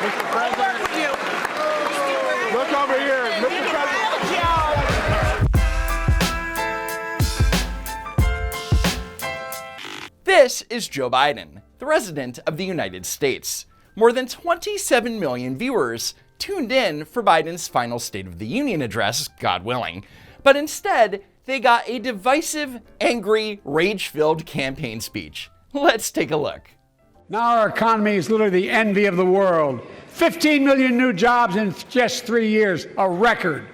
Mr. President. Look over here, Mr. President. This is Joe Biden, the President of the United States. More than 27 million viewers tuned in for Biden's final State of the Union address, God willing, but instead, they got a divisive, angry, rage-filled campaign speech. Let's take a look. Now our economy is literally the envy of the world. 15 million new jobs in just 3 years, a record.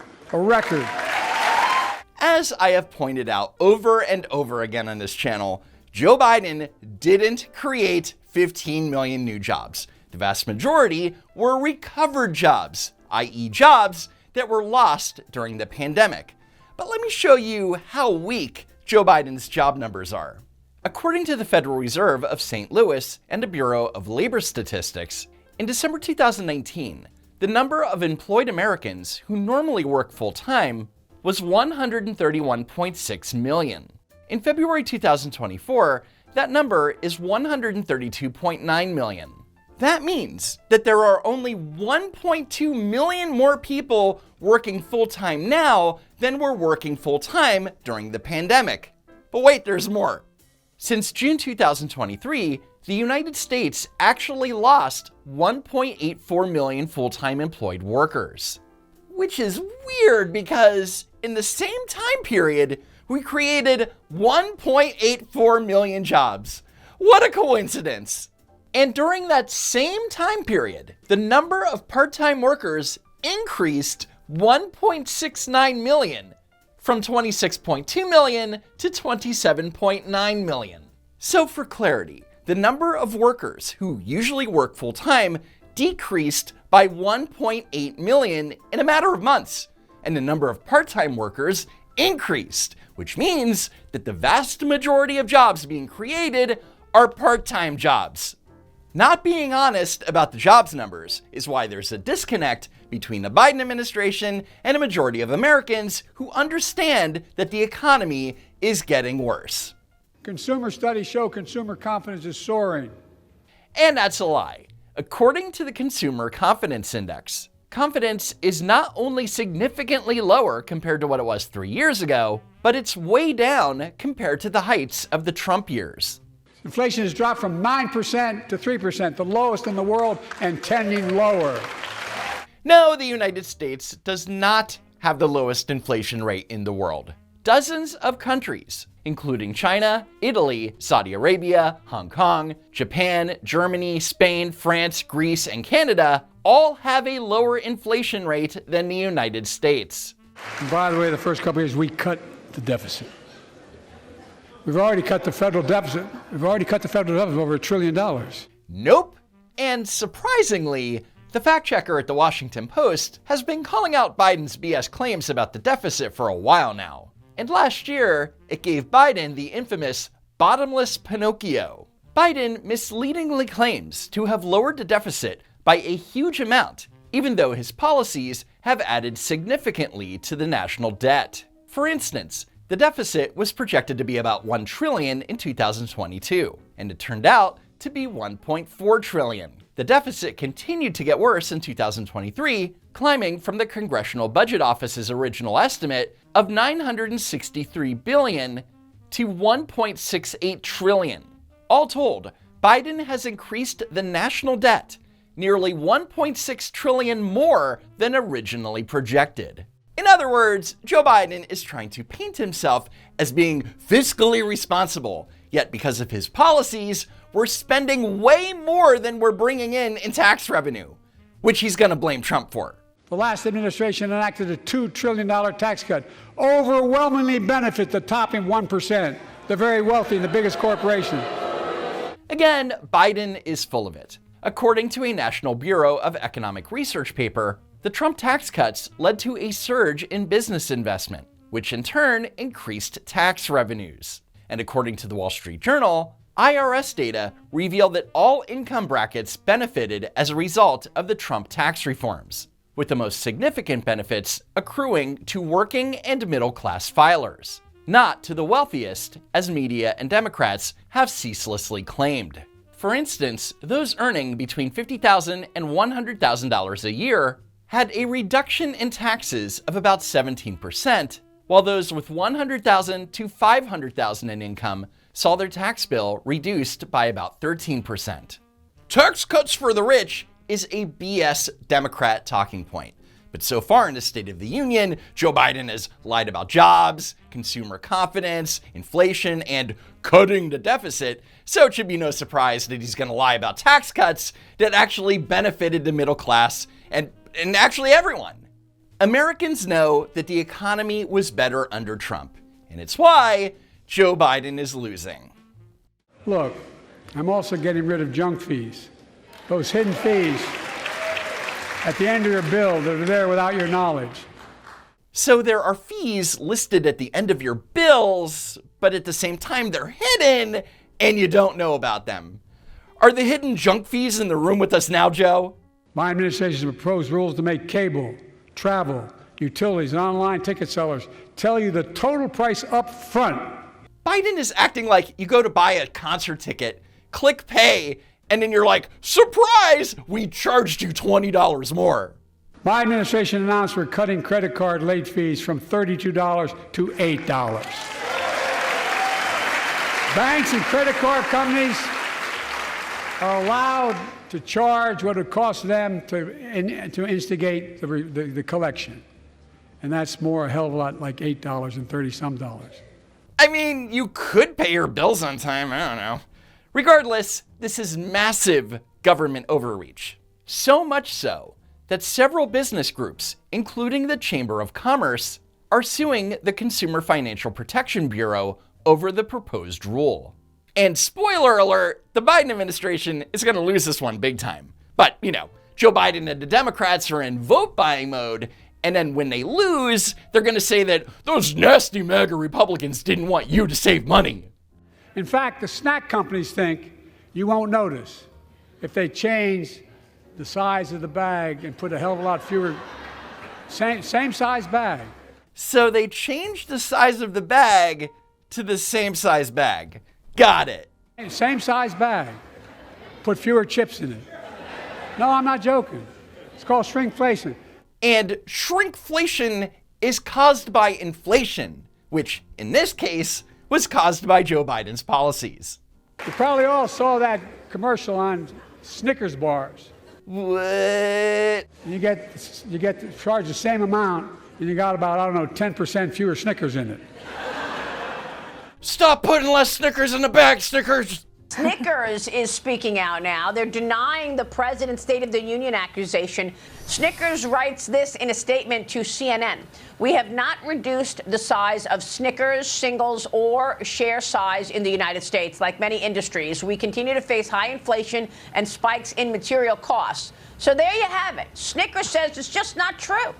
As I have pointed out over and over again on this channel, Joe Biden didn't create 15 million new jobs. The vast majority were recovered jobs, i.e. jobs that were lost during the pandemic. But let me show you how weak Joe Biden's job numbers are. According to the Federal Reserve of St. Louis and the Bureau of Labor Statistics, in December 2019, the number of employed Americans who normally work full-time was 131.6 million. In February 2024, that number is 132.9 million. That means that there are only 1.2 million more people working full-time now than were working full-time during the pandemic. But wait, there's more. Since June 2023, the United States actually lost 1.84 million full-time employed workers. Which is weird because in the same time period, we created 1.84 million jobs. What a coincidence! And during that same time period, the number of part-time workers increased 1.69 million, from 26.2 million to 27.9 million. So for clarity, the number of workers who usually work full-time decreased by 1.8 million in a matter of months, and the number of part-time workers increased, which means that the vast majority of jobs being created are part-time jobs. Not being honest about the jobs numbers is why there's a disconnect between the Biden administration and a majority of Americans who understand that the economy is getting worse. Consumer studies show consumer confidence is soaring. And that's a lie. According to the Consumer Confidence Index, confidence is not only significantly lower compared to what it was 3 years ago, but it's way down compared to the heights of the Trump years. Inflation has dropped from 9% to 3%, the lowest in the world and tending lower. No, the United States does not have the lowest inflation rate in the world. Dozens of countries, including China, Italy, Saudi Arabia, Hong Kong, Japan, Germany, Spain, France, Greece, and Canada, all have a lower inflation rate than the United States. And by the way, the first couple of years, we cut the deficit. We've already cut the federal deficit. We've already cut the federal deficit over $1 trillion. Nope. And surprisingly, the fact checker at the Washington Post has been calling out Biden's BS claims about the deficit for a while now. And last year, it gave Biden the infamous bottomless Pinocchio. Biden misleadingly claims to have lowered the deficit by a huge amount, even though his policies have added significantly to the national debt. For instance, the deficit was projected to be about $1 trillion in 2022, and it turned out to be $1.4 trillion. The deficit continued to get worse in 2023, climbing from the Congressional Budget Office's original estimate of $963 billion to $1.68 trillion. All told, Biden has increased the national debt nearly $1.6 trillion more than originally projected. In other words, Joe Biden is trying to paint himself as being fiscally responsible, yet because of his policies, we're spending way more than we're bringing in tax revenue, which he's going to blame Trump for. The last administration enacted a $2 trillion tax cut, overwhelmingly benefit the top 1%, the very wealthy and the biggest corporations. Again, Biden is full of it. According to a National Bureau of Economic Research paper, the Trump tax cuts led to a surge in business investment, which in turn increased tax revenues. And according to the Wall Street Journal, IRS data revealed that all income brackets benefited as a result of the Trump tax reforms, with the most significant benefits accruing to working and middle-class filers, not to the wealthiest, as media and Democrats have ceaselessly claimed. For instance, those earning between $50,000 and $100,000 a year had a reduction in taxes of about 17%, while those with $100,000 to $500,000 in income saw their tax bill reduced by about 13%. Tax cuts for the rich is a BS Democrat talking point. But so far in the State of the Union, Joe Biden has lied about jobs, consumer confidence, inflation, and cutting the deficit, so it should be no surprise that he's going to lie about tax cuts that actually benefited the middle class and actually everyone. Americans know that the economy was better under Trump, and it's why Joe Biden is losing. Look, I'm also getting rid of junk fees, those hidden fees at the end of your bill that are there without your knowledge. So there are fees listed at the end of your bills, but at the same time they're hidden and you don't know about them. Are the hidden junk fees in the room with us now, Joe? My administration has proposed rules to make cable, travel, utilities, and online ticket sellers tell you the total price up front. Biden is acting like you go to buy a concert ticket, click pay, and then you're like, surprise, we charged you $20 more. My administration announced we're cutting credit card late fees from $32 to $8. Banks and credit card companies are allowed to charge what it costs them to instigate the collection. And that's more a hell of a lot like $8 and 30-some dollars. I mean, you could pay your bills on time, I don't know. Regardless, this is massive government overreach. So much so that several business groups, including the Chamber of Commerce, are suing the Consumer Financial Protection Bureau over the proposed rule. And spoiler alert, the Biden administration is going to lose this one big time. But, Joe Biden and the Democrats are in vote buying mode, and then when they lose, they're going to say that those nasty MAGA Republicans didn't want you to save money. In fact, the snack companies think you won't notice if they change the size of the bag and put a hell of a lot fewer, same size bag. So they changed the size of the bag to the same size bag. Got it. Same size bag. Put fewer chips in it. No, I'm not joking. It's called shrinkflation. And shrinkflation is caused by inflation, which in this case was caused by Joe Biden's policies. You probably all saw that commercial on Snickers bars. What? You get charged the same amount, and you got about, 10% fewer Snickers in it. Stop putting less Snickers in the bag, Snickers! Snickers is speaking out now. They're denying the president's State of the Union accusation. Snickers writes this in a statement to CNN. We have not reduced the size of Snickers, singles, or share size in the United States. Like many industries, we continue to face high inflation and spikes in material costs. So there you have it. Snickers says it's just not true.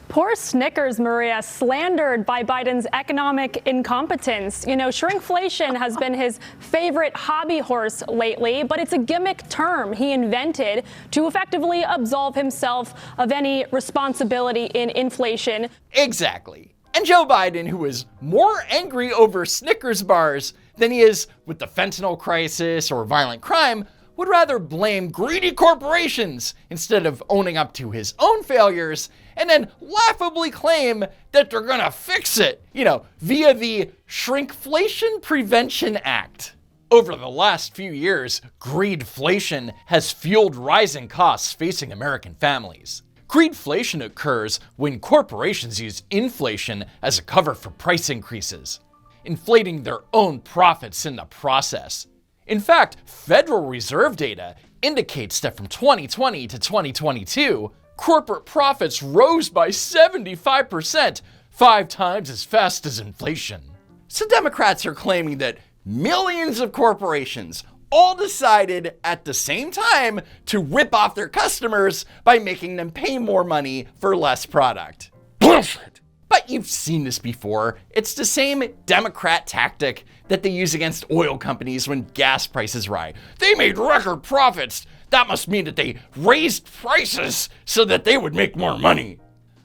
Poor Snickers, Maria, slandered by Biden's economic incompetence. Shrinkflation has been his favorite hobby horse lately, but it's a gimmick term he invented to effectively absolve himself of any responsibility in inflation. Exactly. And Joe Biden, who is more angry over Snickers bars than he is with the fentanyl crisis or violent crime, would rather blame greedy corporations instead of owning up to his own failures and then laughably claim that they're gonna fix it, via the Shrinkflation Prevention Act. Over the last few years, greedflation has fueled rising costs facing American families. Greedflation occurs when corporations use inflation as a cover for price increases, inflating their own profits in the process. In fact, Federal Reserve data indicates that from 2020 to 2022, corporate profits rose by 75%, 5 times as fast as inflation. So Democrats are claiming that millions of corporations all decided at the same time to rip off their customers by making them pay more money for less product. Bullshit! But you've seen this before. It's the same Democrat tactic that they use against oil companies when gas prices rise. They made record profits. That must mean that they raised prices so that they would make more money.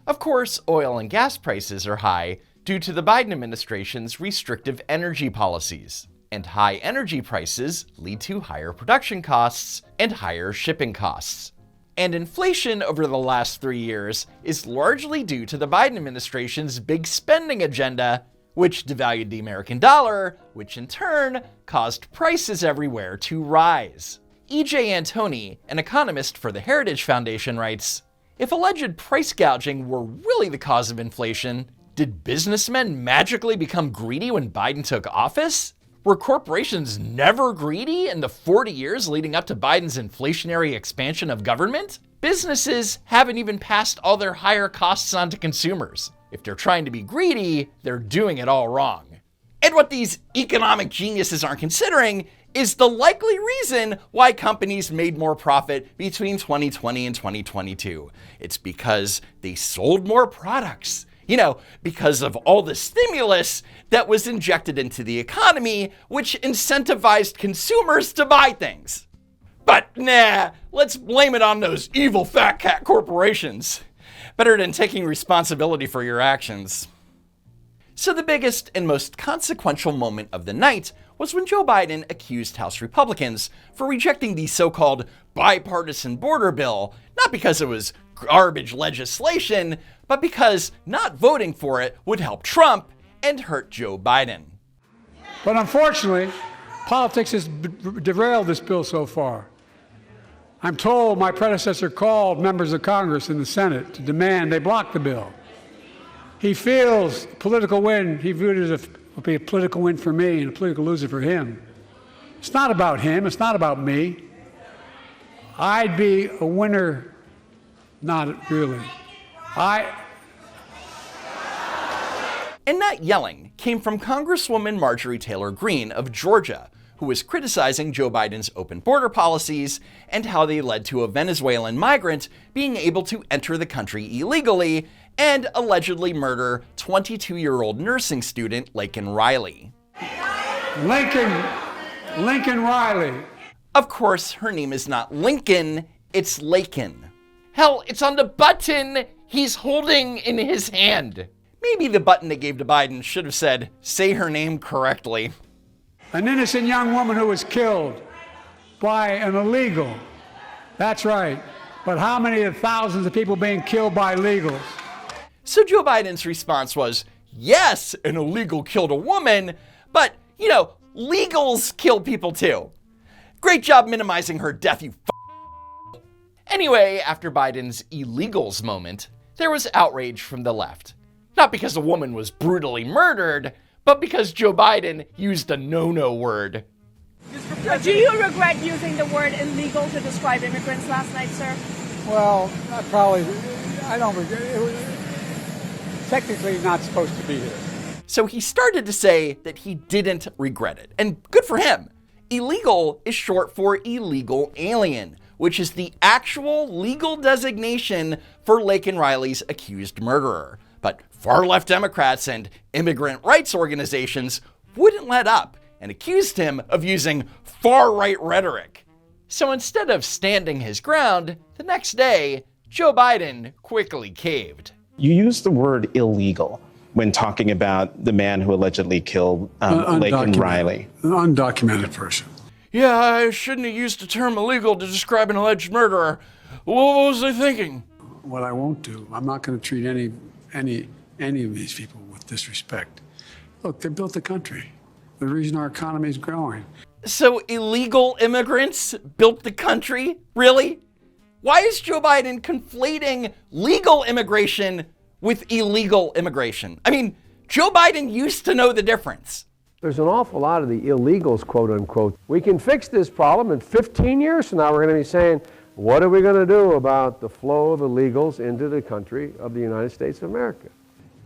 Of course, oil and gas prices are high due to the Biden administration's restrictive energy policies. And high energy prices lead to higher production costs and higher shipping costs. And inflation over the last 3 years is largely due to the Biden administration's big spending agenda, which devalued the American dollar, which in turn caused prices everywhere to rise. E.J. Antoni, an economist for the Heritage Foundation, writes, "If alleged price gouging were really the cause of inflation, did businessmen magically become greedy when Biden took office? Were corporations never greedy in the 40 years leading up to Biden's inflationary expansion of government? Businesses haven't even passed all their higher costs on to consumers. If they're trying to be greedy, they're doing it all wrong." And what these economic geniuses aren't considering is the likely reason why companies made more profit between 2020 and 2022. It's because they sold more products. You know, because of all the stimulus that was injected into the economy, which incentivized consumers to buy things. But nah, let's blame it on those evil fat cat corporations. Better than taking responsibility for your actions. So the biggest and most consequential moment of the night was when Joe Biden accused House Republicans for rejecting the so-called bipartisan border bill, not because it was garbage legislation, but because not voting for it would help Trump and hurt Joe Biden. But unfortunately, politics has derailed this bill so far. I'm told my predecessor called members of Congress in the Senate to demand they block the bill. He feels political win, he viewed it as would be a political win for me and a political loser for him. It's not about him, it's not about me. I'd be a winner, not really. And that yelling came from Congresswoman Marjorie Taylor Greene of Georgia, who was criticizing Joe Biden's open border policies and how they led to a Venezuelan migrant being able to enter the country illegally and allegedly murder 22-year-old nursing student Laken Riley. Lincoln Riley. Of course, her name is not Lincoln, it's Laken. Hell, it's on the button he's holding in his hand. Maybe the button they gave to Biden should have said, "Say her name correctly." An innocent young woman who was killed by an illegal. That's right. But how many of thousands of people being killed by illegals? So Joe Biden's response was, yes, an illegal killed a woman, but, you know, legals kill people too. Great job minimizing her death, you f***. Anyway, after Biden's illegals moment, there was outrage from the left. Not because a woman was brutally murdered, but because Joe Biden used a no-no word. Do you regret using the word illegal to describe immigrants last night, sir? Well, I don't regret it. Technically not supposed to be here. So he started to say that he didn't regret it, and good for him. Illegal is short for illegal alien, which is the actual legal designation for Laken Riley's accused murderer. But far-left Democrats and immigrant rights organizations wouldn't let up and accused him of using far-right rhetoric. So instead of standing his ground, the next day, Joe Biden quickly caved. You used the word illegal when talking about the man who allegedly killed Laken Riley. An undocumented person. Yeah, I shouldn't have used the term illegal to describe an alleged murderer. What was I thinking? What I won't do, I'm not going to treat any of these people with disrespect. Look, they built the country. The reason our economy is growing. So illegal immigrants built the country? Really? Why is Joe Biden conflating legal immigration with illegal immigration? I mean, Joe Biden used to know the difference. There's an awful lot of the illegals, quote unquote. We can fix this problem in 15 years from now. We're going to be saying, what are we going to do about the flow of illegals into the country of the United States of America?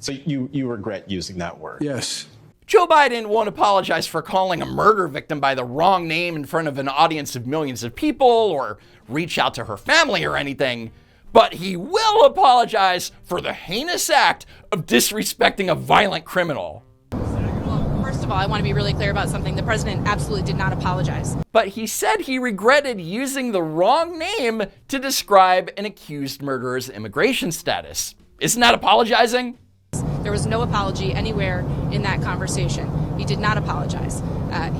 So you regret using that word? Yes. Joe Biden won't apologize for calling a murder victim by the wrong name in front of an audience of millions of people or reach out to her family or anything, but he will apologize for the heinous act of disrespecting a violent criminal. Well, first of all, I want to be really clear about something. The president absolutely did not apologize. But he said he regretted using the wrong name to describe an accused murderer's immigration status. Isn't that apologizing? There was no apology anywhere in that conversation. He did not apologize.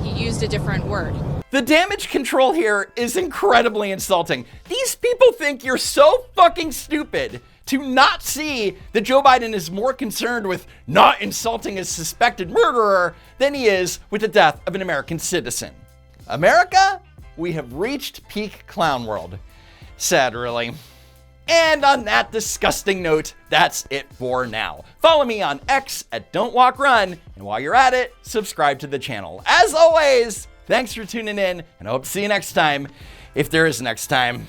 He used a different word. The damage control here is incredibly insulting. These people think you're so fucking stupid to not see that Joe Biden is more concerned with not insulting a suspected murderer than he is with the death of an American citizen. America, we have reached peak clown world. Sad, really. And on that disgusting note, that's it for now. Follow me on X at Don't Walk Run, and while you're at it, subscribe to the channel. As always, thanks for tuning in, and I hope to see you next time, if there is next time.